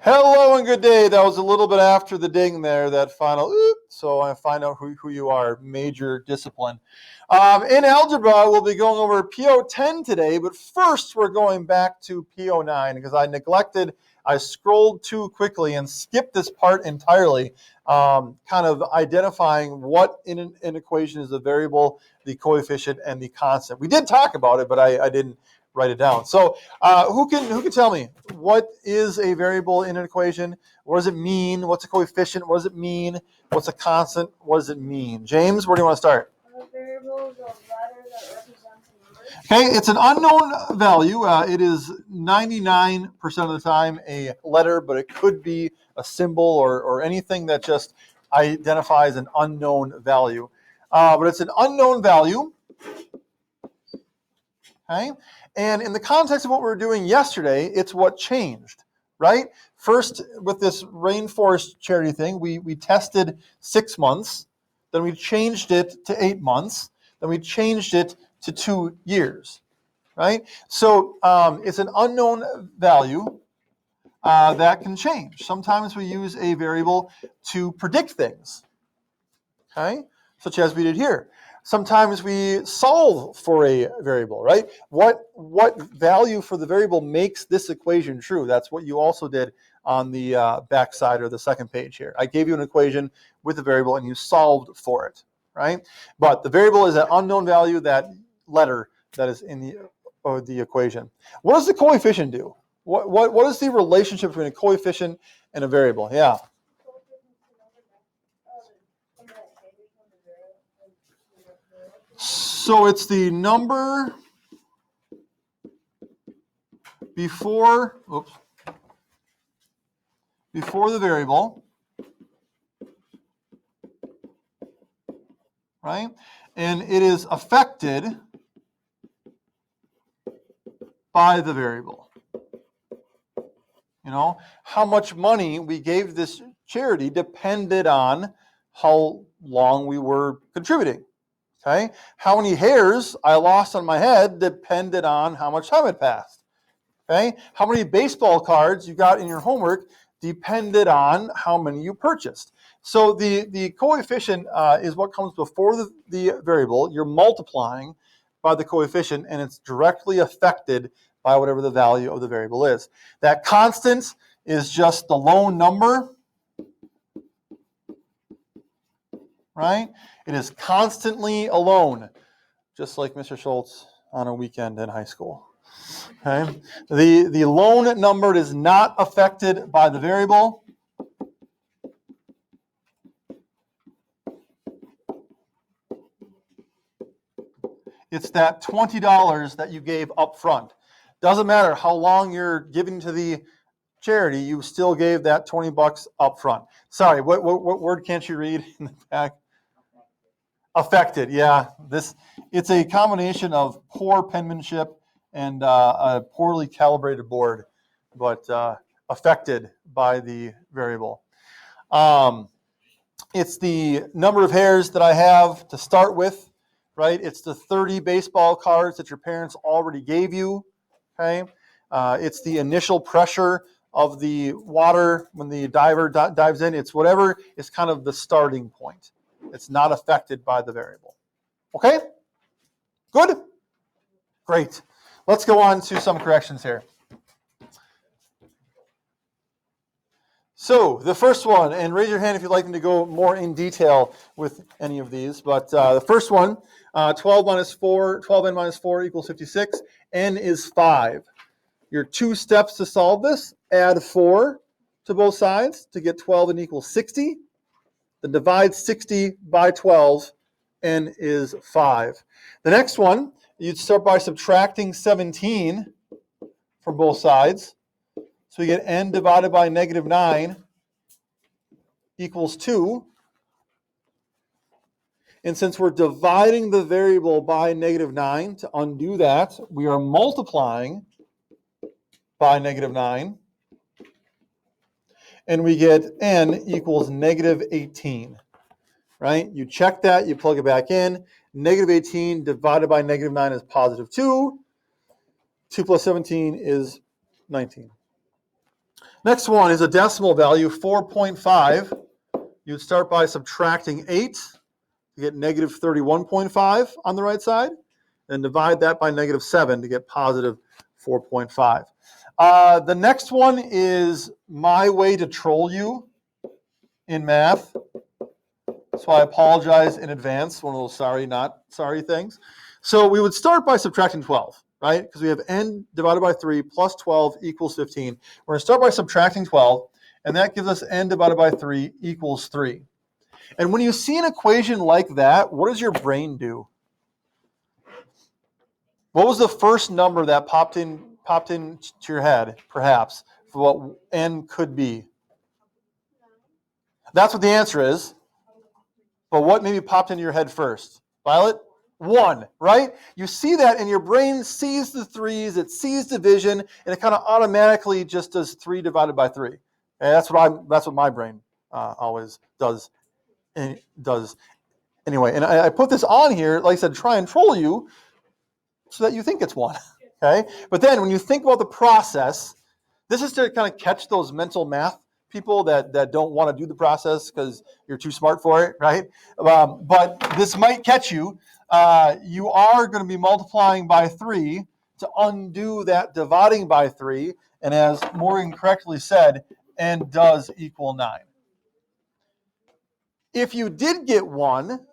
Hello and good day. That was a little bit after the ding there, that final oop, so I find out who you are, major discipline. In algebra, we'll be going over PO10 today, but first we're going back to PO9 because I scrolled too quickly and skipped this part entirely, kind of identifying what in an equation is a variable, the coefficient, and the constant. We did talk about it, but I didn't write it down. So who can tell me what is a variable in an equation? What does it mean? What's a coefficient? What does it mean? What's a constant? What does it mean? James, where do you want to start? A variable is a letter that represents a number. Okay, it's an unknown value. It is 99% of the time a letter, but it could be a symbol or anything that just identifies an unknown value. But it's an unknown value. Okay? And in the context of what we were doing yesterday, it's what changed, right? First, with this rainforest charity thing, we tested 6 months, then we changed it to 8 months, then we changed it to 2 years, right? So it's an unknown value that can change. Sometimes we use a variable to predict things, okay? Such as we did here. Sometimes we solve for a variable, right? What value for the variable makes this equation true? That's what you also did on the back side or the second page here. I gave you an equation with a variable and you solved for it, right? But the variable is an unknown value, that letter that is in the equation. What does the coefficient do? What is the relationship between a coefficient and a variable? Yeah. So it's the number before the variable, right? And it is affected by the variable. You know, how much money we gave this charity depended on how long we were contributing. Okay, how many hairs I lost on my head depended on how much time had passed. Okay, how many baseball cards you got in your homework depended on how many you purchased. So the coefficient is what comes before the variable. You're multiplying by the coefficient, and it's directly affected by whatever the value of the variable is. That constant is just the lone number, right? It is constantly alone, just like Mr. Schultz on a weekend in high school. Okay, the lone number is not affected by the variable. It's that $20 that you gave up front. Doesn't matter how long you're giving to the charity, you still gave that $20 up front. Sorry, what word can't you read in the back? Affected, yeah. It's a combination of poor penmanship and a poorly calibrated board, but affected by the variable. It's the number of hairs that I have to start with, right? It's the 30 baseball cards that your parents already gave you, okay? It's the initial pressure of the water when the diver dives in. It's whatever is kind of the starting point. It's not affected by the variable. Okay? Good? Great. Let's go on to some corrections here. So the first one, and raise your hand if you'd like me to go more in detail with any of these, but the first one, 12 minus 4, 12n minus 4 equals 56. N is 5. Your 2 steps to solve this: add 4 to both sides to get 12 and equals 60. Then divide 60 by 12, n is 5. The next one, you'd start by subtracting 17 from both sides. So we get n divided by negative 9 equals 2. And since we're dividing the variable by negative 9, to undo that, we are multiplying by negative 9. And we get n equals negative 18. Right? You check that, you plug it back in. Negative 18 divided by negative 9 is positive 2. 2 plus 17 is 19. Next one is a decimal value, 4.5. You'd start by subtracting 8 to get negative 31.5 on the right side, and divide that by negative 7 to get positive 4.5. The next one is my way to troll you in math. So I apologize in advance, one of those sorry, not sorry things. So we would start by subtracting 12, right? Because we have n divided by 3 plus 12 equals 15. We're going to start by subtracting 12, and that gives us n divided by 3 equals 3. And when you see an equation like that, what does your brain do? What was the first number that popped into your head, perhaps, for what n could be? That's what the answer is. But what maybe popped into your head first? Violet? 1, right? You see that and your brain sees the 3's, it sees division, and it kind of automatically just does 3 divided by 3. And that's what my brain always does. Anyway, and I put this on here, like I said, try and troll you so that you think it's 1. Okay? But then when you think about the process, this is to kind of catch those mental math people that don't want to do the process because you're too smart for it, right? But this might catch you. You are going to be multiplying by 3 to undo that dividing by 3. And as Morgan correctly said, n does equal 9. If you did get 1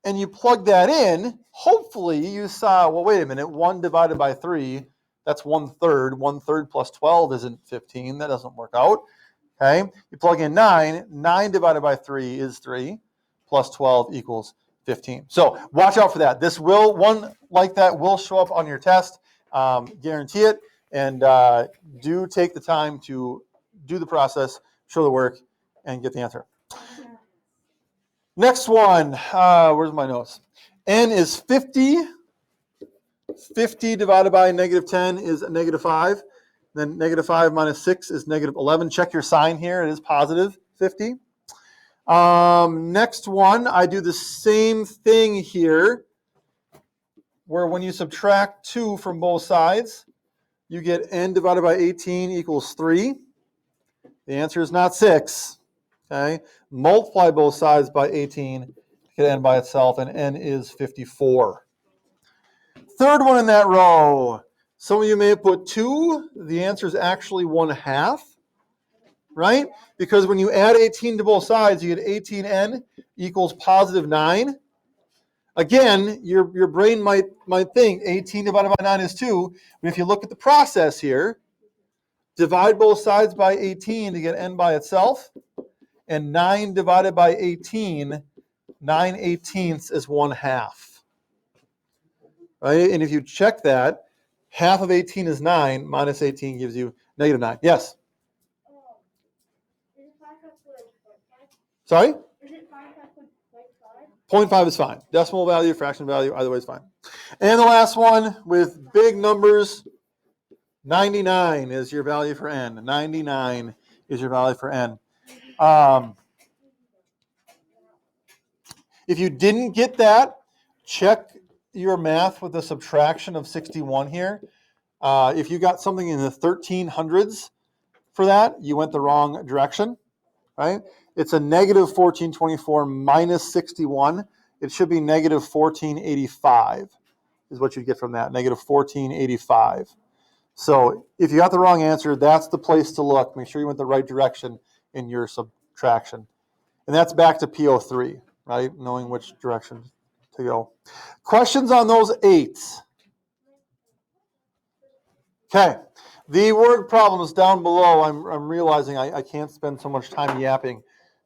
and you plug that in, hopefully you saw, well, wait a minute, 1 divided by 3, that's 1/3. 1/3 plus 12 isn't 15. That doesn't work out. Okay, you plug in 9. 9 divided by 3 is 3, plus 12 equals 15. So watch out for that. One like that will show up on your test, guarantee it. And do take the time to do the process, show the work, and get the answer. Next one, where's my notes? N is 50. 50 divided by negative 10 is negative 5. Then negative 5 minus 6 is negative 11. Check your sign here. It is positive 50. Next one, I do the same thing here, where when you subtract 2 from both sides, you get n divided by 18 equals 3. The answer is not 6. Okay, multiply both sides by 18 to get n by itself, and n is 54. Third one in that row. Some of you may have put 2. The answer is actually 1/2, right? Because when you add 18 to both sides, you get 18n equals positive 9. Again, your brain might think 18 divided by 9 is 2, but if you look at the process here, divide both sides by 18 to get n by itself, and 9 divided by 18, 9/18 is 1/2. Right? And if you check that, half of 18 is 9, minus 18 gives you negative 9. Yes? Sorry? Is it 5 times 0.5? 0.5 is fine. Decimal value, fraction value, either way is fine. And the last one with big numbers, 99 is your value for n. 99 is your value for n. If you didn't get that, check your math with the subtraction of 61 here. If you got something in the 1300s for that, you went the wrong direction, right? It's a negative 1424 minus 61. It should be negative 1485 is what you get from that, negative 1485. So if you got the wrong answer, that's the place to look. Make sure you went the right direction in your subtraction. And that's back to PO3, right? Knowing which direction to go. Questions on those 8? Okay. The word problems down below, I'm realizing I can't spend so much time yapping,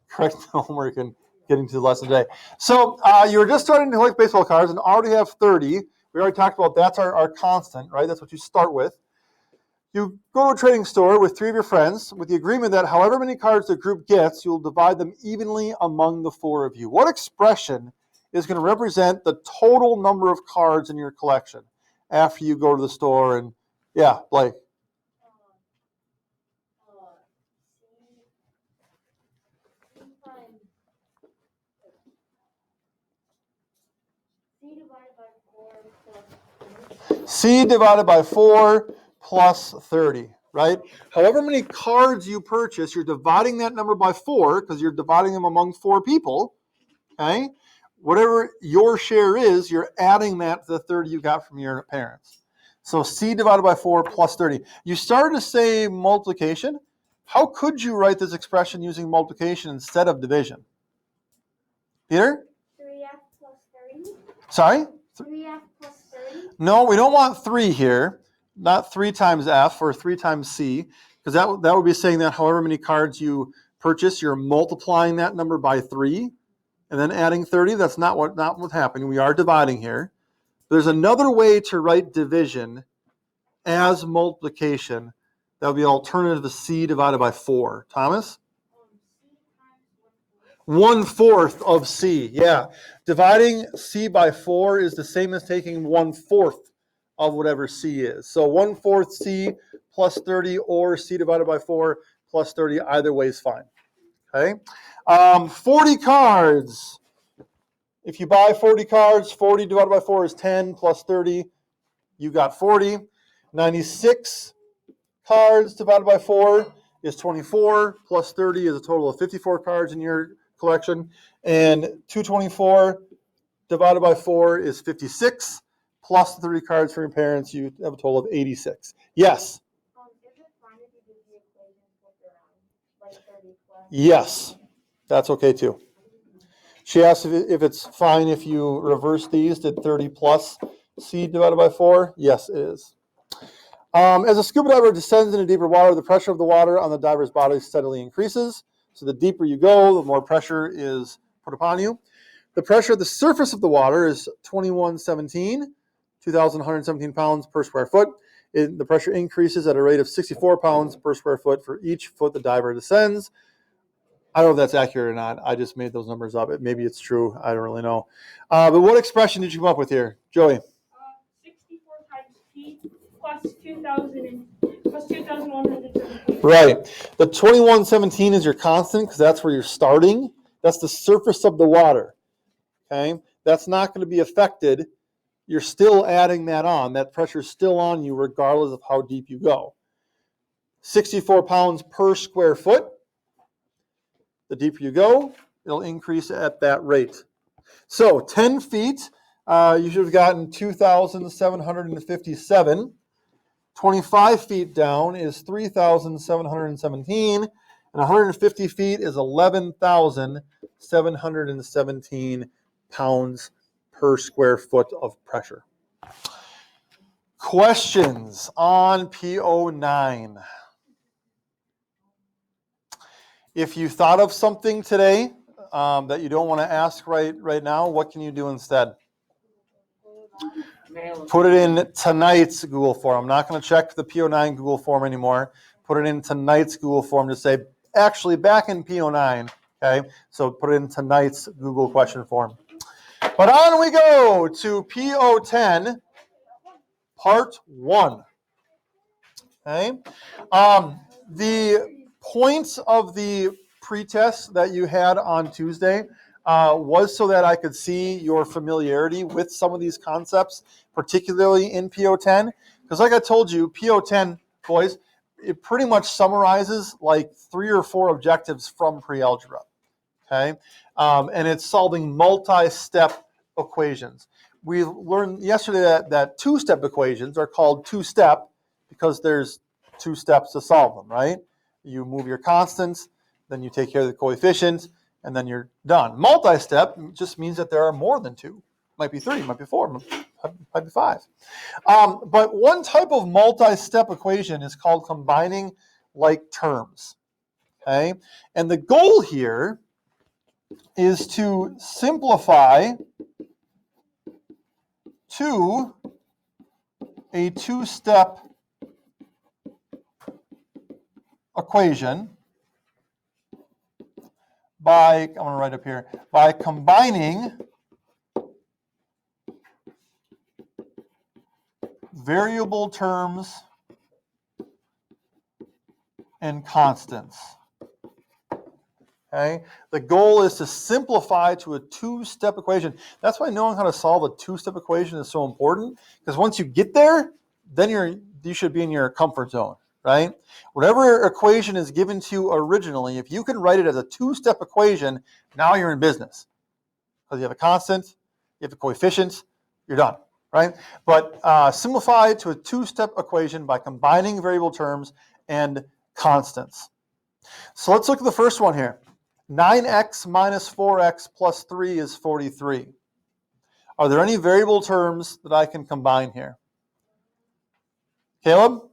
correcting the homework and getting to the lesson today. So you were just starting to collect baseball cards and already have 30. We already talked about that's our constant, right? That's what you start with. You go to a trading store with 3 of your friends with the agreement that however many cards the group gets, you'll divide them evenly among the 4 of you. What expression is going to represent the total number of cards in your collection after you go to the store and, yeah, Blake? C divided by 4 plus 30. right? However many cards you purchase, you're dividing that number by 4 because you're dividing them among 4 people, okay? Whatever your share is, you're adding that to the 30 you got from your parents. So C divided by 4 plus 30. You started to say multiplication. How could you write this expression using multiplication instead of division? Peter? 3f plus 30. Sorry? 3f plus 30. No, we don't want 3 here. Not 3 times F or 3 times C, because that would be saying that however many cards you purchase, you're multiplying that number by 3 and then adding 30. That's not what's happening. We are dividing here. There's another way to write division as multiplication. That would be alternative to C divided by 4. Thomas? 1/4 of C. Yeah. Dividing C by 4 is the same as taking 1/4 of whatever C is. So 1/4 C plus 30 or C divided by 4 plus 30. Either way is fine. Okay. 40 cards. If you buy 40 cards, 40 divided by 4 is 10 plus 30. You got 40. 96 cards divided by 4 is 24 plus 30 is a total of 54 cards in your collection. And 224 divided by 4 is 56 plus 30 cards from your parents. You have a total of 86. Yes? Is it fine if you do the equations flipped around, like 30 plus? Yes. That's okay too. She asked if it's fine if you reverse these to 30 plus C divided by 4. Yes, it is. As a scuba diver descends into deeper water, the pressure of the water on the diver's body steadily increases. So the deeper you go, the more pressure is put upon you. The pressure at the surface of the water is 2,117 pounds per square foot. The pressure increases at a rate of 64 pounds per square foot for each foot the diver descends. I don't know if that's accurate or not. I just made those numbers up. Maybe it's true. I don't really know. But what expression did you come up with here, Joey? 64 times P plus 2,117. Right. The 2117 is your constant because that's where you're starting. That's the surface of the water. Okay? That's not going to be affected. You're still adding that on. That pressure is still on you regardless of how deep you go. 64 pounds per square foot. The deeper you go, it'll increase at that rate. So 10 feet, you should have gotten 2,757. 25 feet down is 3,717. And 150 feet is 11,717 pounds per square foot of pressure. Questions on PO9? If you thought of something today that you don't want to ask right now, what can you do instead? Put it in tonight's Google form. I'm not going to check the PO9 Google form anymore. Put it in tonight's Google form to say, actually, back in PO9, okay? So put it in tonight's Google question form. But on we go to PO10, part 1. Okay? The points of the pretest that you had on Tuesday was so that I could see your familiarity with some of these concepts, particularly in PO10. Because like I told you, PO10, boys, it pretty much summarizes like 3 or 4 objectives from pre-algebra. Okay? And it's solving multi-step equations. We learned yesterday that two-step equations are called two-step because there's 2 steps to solve them, right? You move your constants, then you take care of the coefficients, and then you're done. Multi-step just means that there are more than 2. Might be 3, might be 4, might be 5. But one type of multi-step equation is called combining like terms. Okay? And the goal here is to simplify to a 2-step equation by, I'm going to write up here, by combining variable terms and constants. Okay? The goal is to simplify to a 2-step equation. That's why knowing how to solve a 2-step equation is so important, because once you get there, then you should be in your comfort zone. right? Whatever equation is given to you originally, if you can write it as a two-step equation, now you're in business. Because you have a constant, you have a coefficient, you're done, right? But simplify it to a two-step equation by combining variable terms and constants. So let's look at the first one here. 9x minus 4x plus 3 is 43. Are there any variable terms that I can combine here? Caleb?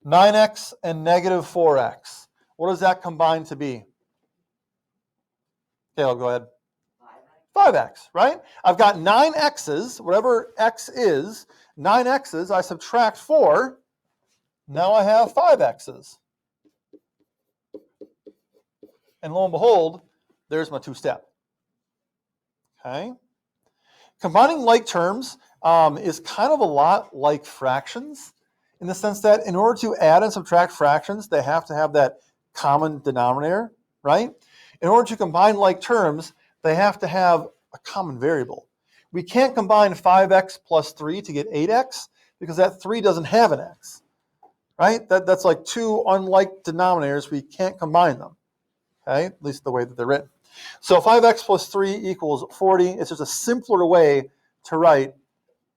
9x and negative 4x. What does that combine to be? Caleb, go ahead. 5x, right? I've got 9x's, whatever x is, 9x's, I subtract 4, now I have 5x's. And lo and behold, there's my two-step. Okay? Combining like terms is kind of a lot like fractions in the sense that in order to add and subtract fractions, they have to have that common denominator, right? In order to combine like terms, they have to have a common variable. We can't combine 5x plus 3 to get 8x because that 3 doesn't have an x, right? That's like two unlike denominators. We can't combine them, okay? At least the way that they're written. So 5x plus 3 equals 40. It's just a simpler way to write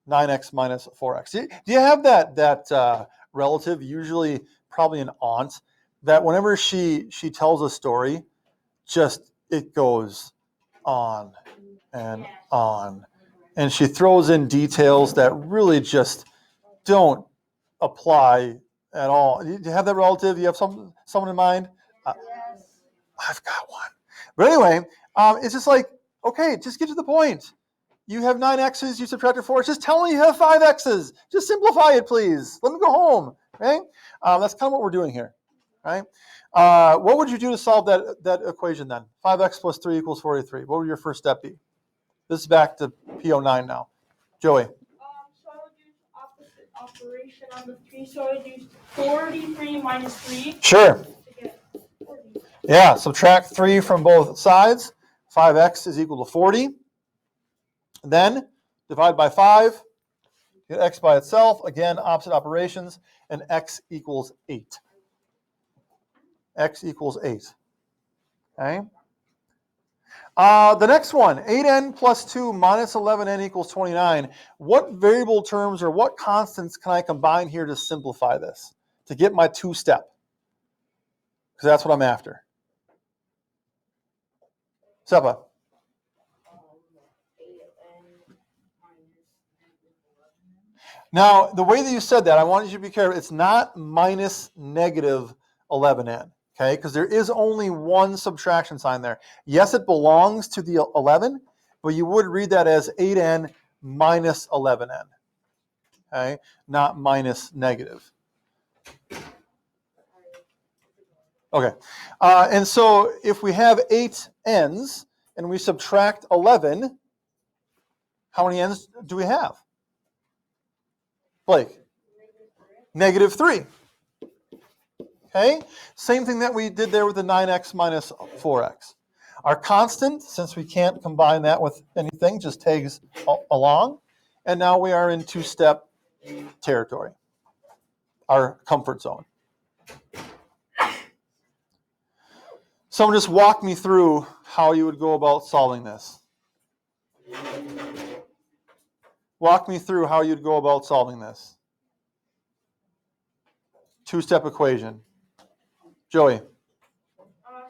9x minus 4x. Do you have that relative, usually probably an aunt, that whenever she tells a story, just it goes on and on. And she throws in details that really just don't apply at all. Do you have that relative? Do you have someone in mind? Yes. I've got one. But anyway, it's just like, okay, just get to the point. You have 9x's, you subtracted 4. Just tell me you have 5x's. Just simplify it, please. Let me go home. Okay? That's kind of what we're doing here. Right? What would you do to solve that equation then? 5x plus 3 equals 43. What would your first step be? This is back to PO9 now. Joey. So I would use opposite operation on the 3. So I would use 43 minus 3. Sure. To get 40. Yeah, subtract 3 from both sides. 5x is equal to 40. Then divide by 5. Get x by itself. Again, opposite operations. And x equals 8. X equals 8. Okay. The next one, 8n plus 2 minus 11n equals 29. What variable terms or what constants can I combine here to simplify this, to get my two-step? Because that's what I'm after. Sepa. Now, the way that you said that, I want you to be careful. It's not minus negative 11n. Okay, because there is only one subtraction sign there. Yes, it belongs to the 11, but you would read that as 8n minus 11n. Okay, not minus negative. Okay, and so if we have 8 n's and we subtract 11, how many n's do we have? Blake? Negative 3. Okay, same thing that we did there with the 9x minus 4x. Our constant, since we can't combine that with anything, just tags along. And now we are in two-step territory, our comfort zone. Someone just walk me through how you would go about solving this. Walk me through how you'd go about solving this. Two-step equation. Joey.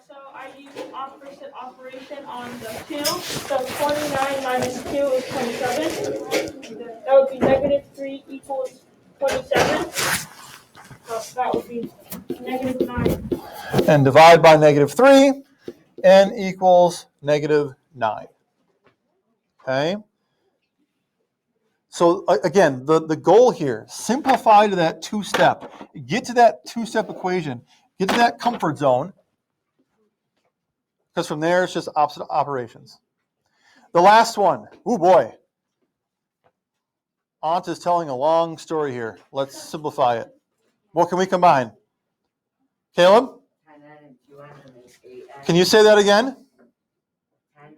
So I use opposite operation on the 2. So 29 minus 2 is 27. That would be negative 3 equals 27. So that would be negative 9. And divide by negative 3, n equals negative 9. Okay? So again, the goal here, simplify to that two-step. Get to that two-step equation. Get to that comfort zone. Because from there, it's just opposite operations. The last one. Oh boy. Aunt is telling a long story here. Let's simplify it. What can we combine? Caleb? 10n and 2n is 8n. Can you say that again? 10n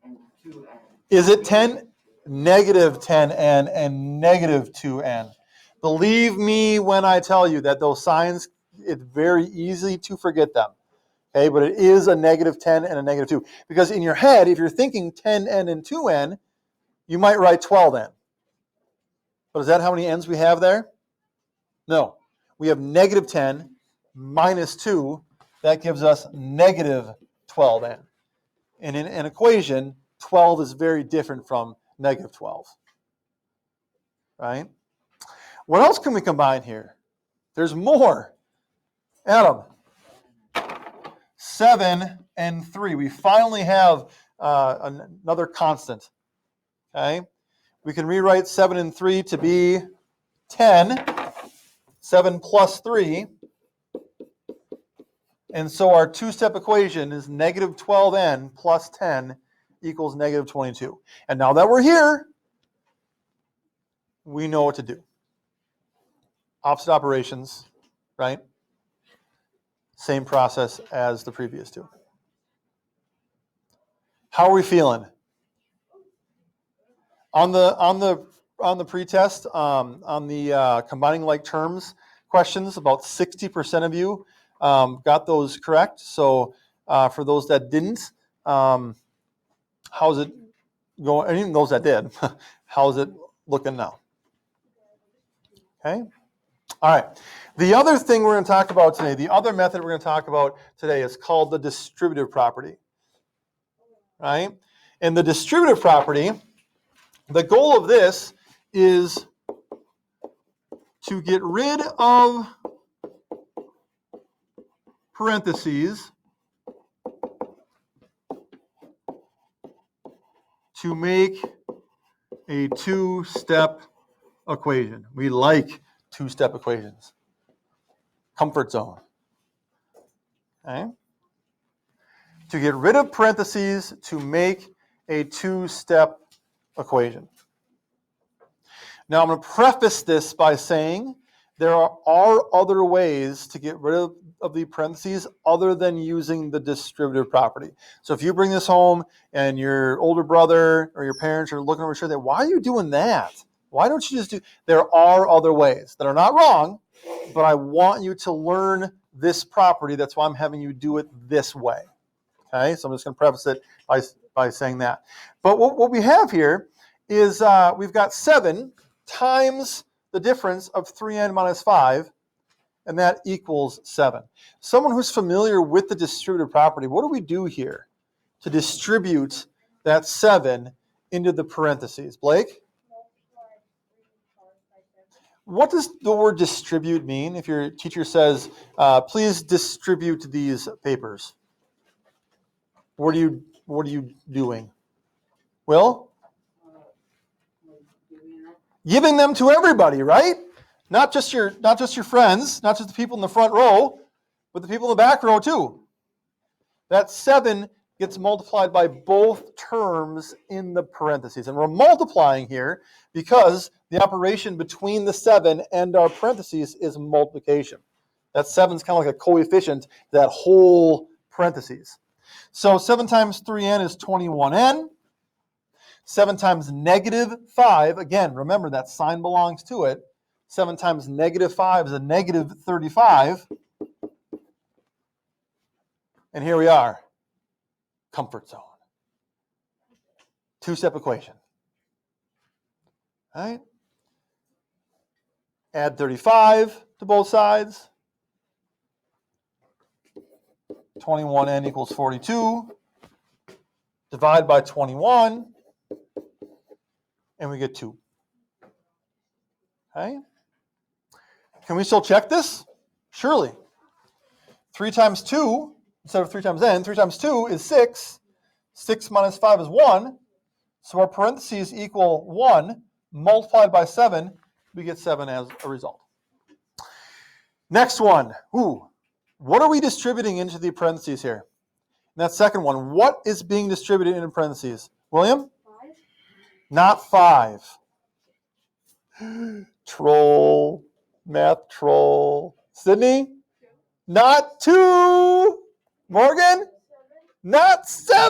and 2n. Is it 10? Negative 10n and negative 2n. Believe me when I tell you that those signs, it's very easy to forget them. Okay, but it is a negative 10 and a negative 2. Because in your head, if you're thinking 10n and 2n, you might write 12n. But is that how many n's we have there? No. We have negative 10 minus 2. That gives us negative 12n. And in an equation, 12 is very different from negative 12. Right? What else can we combine here? There's more. Adam, 7 and 3. We finally have another constant. Okay? We can rewrite 7 and 3 to be 10. 7 plus 3. And so our two-step equation is negative 12n plus 10 equals negative 22. And now that we're here, we know what to do. Opposite operations, right? Same process as the previous two. How are we feeling? On the pretest, on the combining like terms questions, about 60% of you got those correct. So for those that didn't, how's it going? And even those that did, how's it looking now? Okay. All right. The other thing we're going to talk about today, the other method we're going to talk about today is called the distributive property. Right? And the distributive property, the goal of this is to get rid of parentheses to make a two-step equation. We like two-step equations. Comfort zone. Okay? To get rid of parentheses to make a two-step equation. Now I'm going to preface this by saying there are other ways to get rid of the parentheses other than using the distributive property. So if you bring this home and your older brother or your parents are looking over your shoulder, why are you doing that? Why don't you just do? There are other ways that are not wrong, but I want you to learn this property. That's why I'm having you do it this way. Okay, so I'm just going to preface it by saying that. But what we have here is we've got 7 times the difference of 3n minus 5, and that equals 7. Someone who's familiar with the distributive property, what do we do here to distribute that 7 into the parentheses? Blake? What does the word distribute mean if your teacher says, please distribute these papers? What are you doing? Will? Giving them to everybody, right? Not just your friends, not just the people in the front row, but the people in the back row too. That 7 gets multiplied by both terms in the parentheses. And we're multiplying here because the operation between the 7 and our parentheses is multiplication. That 7 is kind of like a coefficient to that whole parentheses. So 7 times 3n is 21n. 7 times negative 5, again, remember that sign belongs to it. 7 times negative 5 is a negative 35. And here we are. Comfort zone. Two-step equation. All right? Add 35 to both sides. 21n equals 42. Divide by 21. And we get 2. Okay? Can we still check this? Surely. 3 times 2, instead of 3 times n, 3 times 2 is 6. 6 minus 5 is 1. So our parentheses equal 1. Multiplied by 7, we get 7 as a result. Next one. What are we distributing into the parentheses here? And that second one, what is being distributed into parentheses? William? 5. Not 5. Troll. Math troll. Sydney? 2. Not 2. Morgan? 7. Not 7.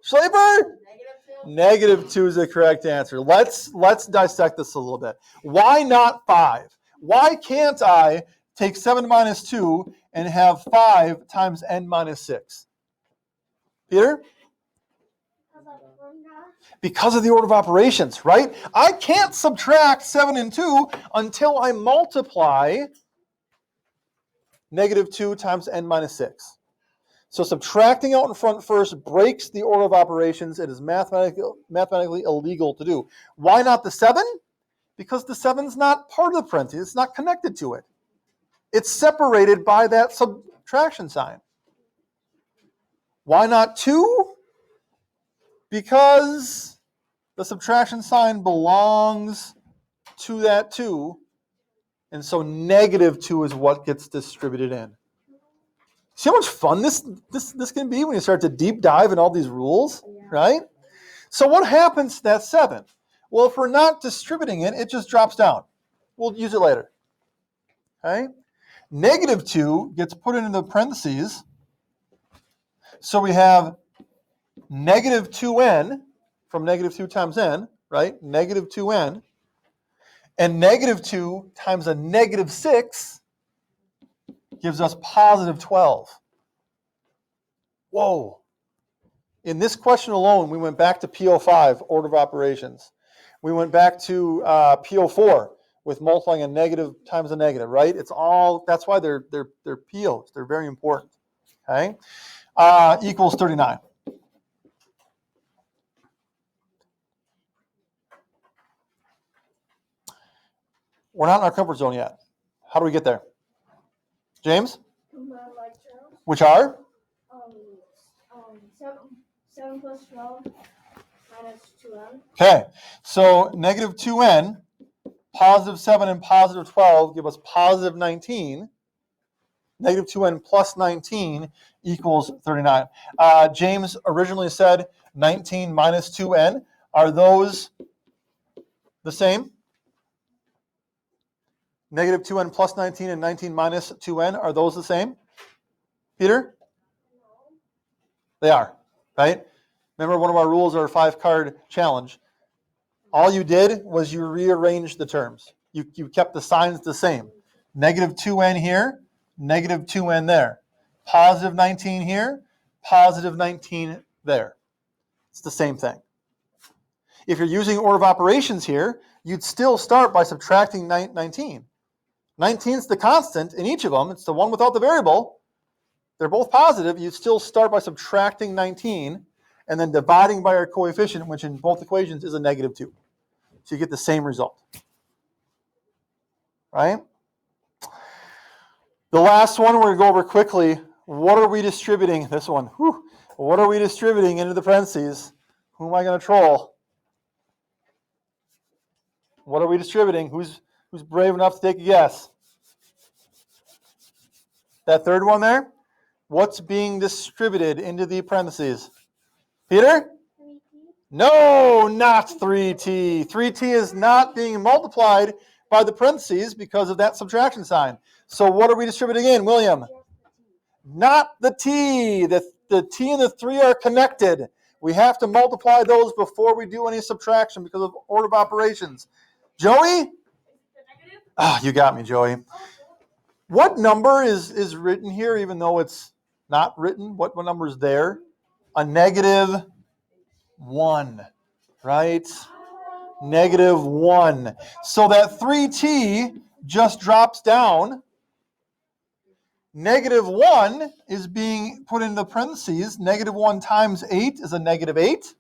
Schlaper? Negative 2. Negative 2 is the correct answer. Let's dissect this a little bit. Why not 5? Why can't I take 7 minus 2 and have 5 times n minus 6? Peter? Because of the order of operations, right? I can't subtract 7 and 2 until I multiply negative 2 times n minus 6. So subtracting out in front first breaks the order of operations. It is mathematically illegal to do. Why not the 7? Because the 7's not part of the parentheses. It's not connected to it. It's separated by that subtraction sign. Why not 2? Because the subtraction sign belongs to that 2, and so negative 2 is what gets distributed in. See how much fun this can be when you start to deep dive in all these rules, right? So what happens to that 7? Well, if we're not distributing it, it just drops down. We'll use it later. Okay? Negative 2 gets put into the parentheses. So we have negative 2n from negative 2 times n, right? Negative 2n. And negative 2 times a negative 6 gives us positive 12. Whoa. In this question alone, we went back to PO5, order of operations. We went back to PO4 with multiplying a negative times a negative, right? It's all, that's why they're POs. They're very important, okay? Equals 39. We're not in our comfort zone yet. How do we get there? James? Which are? 7 plus 12 minus 2n. Okay, so negative 2n, positive 7 and positive 12 give us positive 19. Negative 2n plus 19 equals 39. James originally said 19 minus 2n. Are those the same? Negative 2n plus 19 and 19 minus 2n, are those the same? Peter? They are, right? Remember, one of our rules, our 5-card challenge. All you did was you rearranged the terms. You kept the signs the same. Negative 2n here, negative 2n there. Positive 19 here, positive 19 there. It's the same thing. If you're using order of operations here, you'd still start by subtracting 19. 19 is the constant in each of them. It's the one without the variable. They're both positive. You'd still start by subtracting 19 and then dividing by our coefficient, which in both equations is a negative 2. So you get the same result. Right? The last one we're going to go over quickly. What are we distributing? This one. Whew. What are we distributing into the parentheses? Who am I going to troll? What are we distributing? Who's brave enough to take a guess? That third one there? What's being distributed into the parentheses? Peter? 3t. No, not 3t. 3t is not being multiplied by the parentheses because of that subtraction sign. So what are we distributing in, William? Not the t. The t and the 3 are connected. We have to multiply those before we do any subtraction because of order of operations. Joey? Ah, you got me, Joey. What number is written here, even though it's not written? What number is there? A negative 1, right? Negative 1. So that 3t just drops down. Negative 1 is being put in the parentheses. Negative 1 times 8 is a negative 8.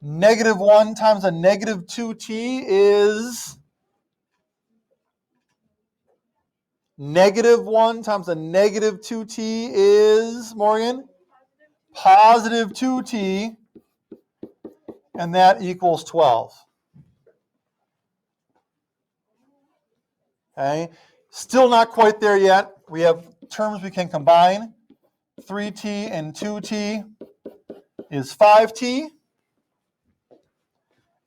Negative 1 times a negative 2t is... Negative 1 times a negative 2t is, Morgan? Positive 2t, and that equals 12. Okay, still not quite there yet. We have terms we can combine. 3t and 2t is 5t.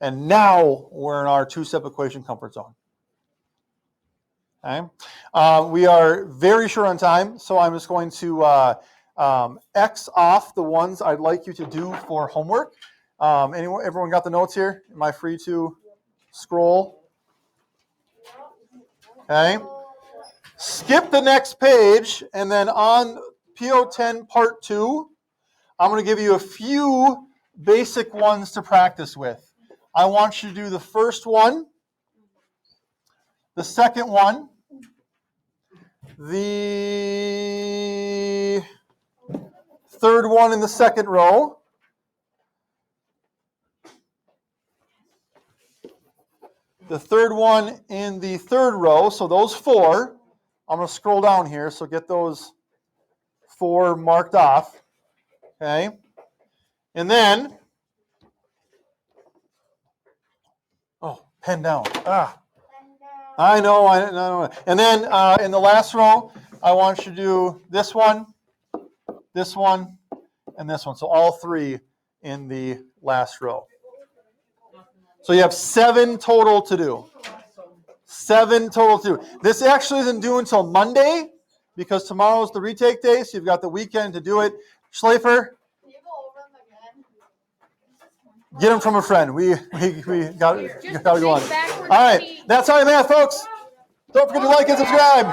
And now we're in our two-step equation comfort zone. Okay. We are very short on time, so I'm just going to X off the ones I'd like you to do for homework. Everyone got the notes here? Am I free to scroll? Okay. Skip the next page, and then on PO10 Part 2, I'm going to give you a few basic ones to practice with. I want you to do the first one, the second one, the third one in the second row, the third one in the third row, so those 4. I'm going to scroll down here, so get those 4 marked off. Okay? And then, pen down. I know. And then in the last row, I want you to do this one, and this one. So all 3 in the last row. So you have 7 total to do. 7 total to do. This actually isn't due until Monday because tomorrow is the retake day, so you've got the weekend to do it. Schleifer, get them from a friend. We got to go on. All right, that's how I math, folks. Don't forget to like and subscribe.